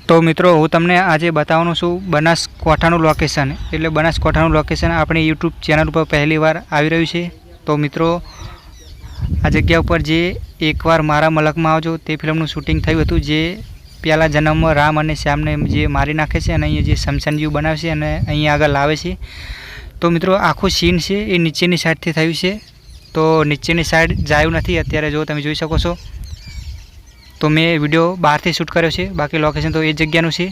तो मित्रों हूँ तमने आज बताववानो छुं बनासकांठानुं लोकेशन एटले बनासकांठानुं लोकेशन आपणी यूट्यूब चेनल पर पहली वार आवी रह्युं छे। तो मित्रों आ जग्या पर जे एकवार मारा मलकमां आवजो ते फिल्मनुं शूटिंग थयुं हतुं, जे पहला जन्ममां राम अने श्यामने जे मारी नाखे छे अने अहींया जे शमशान जेवुं बनावे छे अने अहींया आगळ लावे छे। तो मित्रों आखो सीन छे ए नीचेनी साइडथी थयुं छे। तो नीचेनी साइड जायुं नथी अत्यारे, जो तमे जोई शको छो। तो मैं विडियो बहार थी शूट कर्यो छे, बाकी लोकेशन तो ए जग्यानुं छे,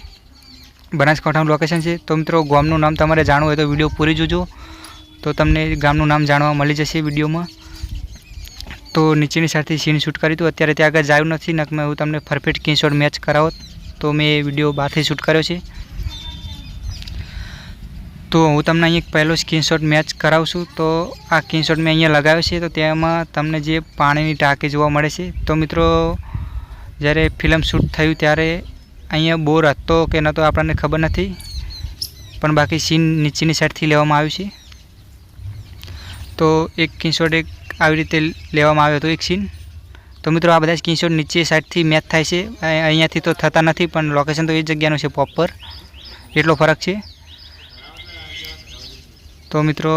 बनासकांठानुं लोकेशन छे। तो मित्रों गामनुं नाम तमारे जाणवुं होय तो विडियो पूरी जोजो, तो तमने गामनुं नाम जाणवा मळी जशे विडियोमां। तो नीचेनी साइडथी सीन शूट कर्युं हतुं, अत्यारे त्यां आगळ जायुं नथी, नक मैं हूँ तमने परफेक्ट स्क्रीनशॉट मैच करावोत। तो मैं विडियो बहारथी शूट कर्यो छे। तो हूँ तमने अहीं एक पहलो स्क्रीनशॉट मैच करावुं छुं। तो आ स्क्रीनशॉट मैं अहींया लगाव्यो छे। तो तेमां तमने जे पाणीनी टांकी जोवा मळे छे। तो मित्रों જ્યારે फिल्म शूट थयुं त्यारे अहींया बोर हतो के नतो आपणे खबर नथी, पण बाकी सीन नीचेनी साइडथी लेवामां आव्युं छे। तो एक स्क्रीनशॉट एक આવી રીતે લેવામાં આવ્યો હતો એક સીન। તો મિત્રો આ બધા સ્ક્રીનશોટ નીચે સાઈડથી મેચ થાય છે, અહીંયાથી તો થતા નથી, પણ લોકેશન તો એ જગ્યાનું છે પ્રોપર, એટલો ફરક છે। તો મિત્રો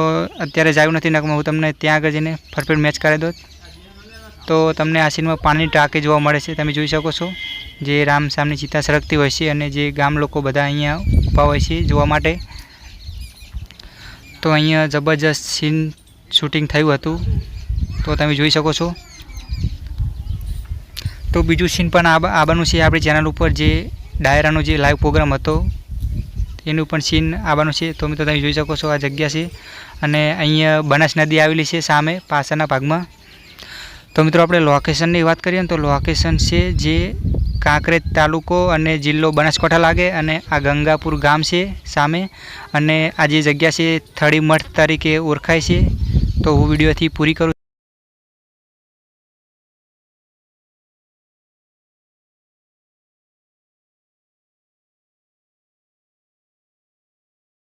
અત્યારે જાયું નથી, નકર હું તમને ત્યાં આગળ જઈને પરફેક્ટ મેચ કરી દોત। तो तमने आ सीन में पानी टाँकी जोवा मळे छे, तमे जोई शको छो, जे राम सामनी चीता सळगती होय छे अने जे गाम लोको बधा अहींया ऊभा होय छे जोवा माटे। तो अहींया जबरदस्त सीन शूटिंग थयुं हतुं, तो तमे जोई शको छो। तो बीजું सीन पण आववानुं छे आपणी चेनल उपर, जे डायरानो जे लाइव प्रोग्राम हतो एनुं पण सीन आववानुं छे। तो मित्रों तमे जोई शको छो आ जग्या छे अने अहींया बनास नदी आवेली छे सामे पाछळना भागमां। तो मित्रों आपणे लोकेशननी वात करीए तो लोकेशन छे जे कांकरेज तालुको अने जिल्लो बनासकांठा लागे, अने आ गंगापुर गाम छे सामे, अने आ जे जग्या छे थळी मठ तरीके ओळखाय छे। तो हूँ विडियोथी पूरी करूँ।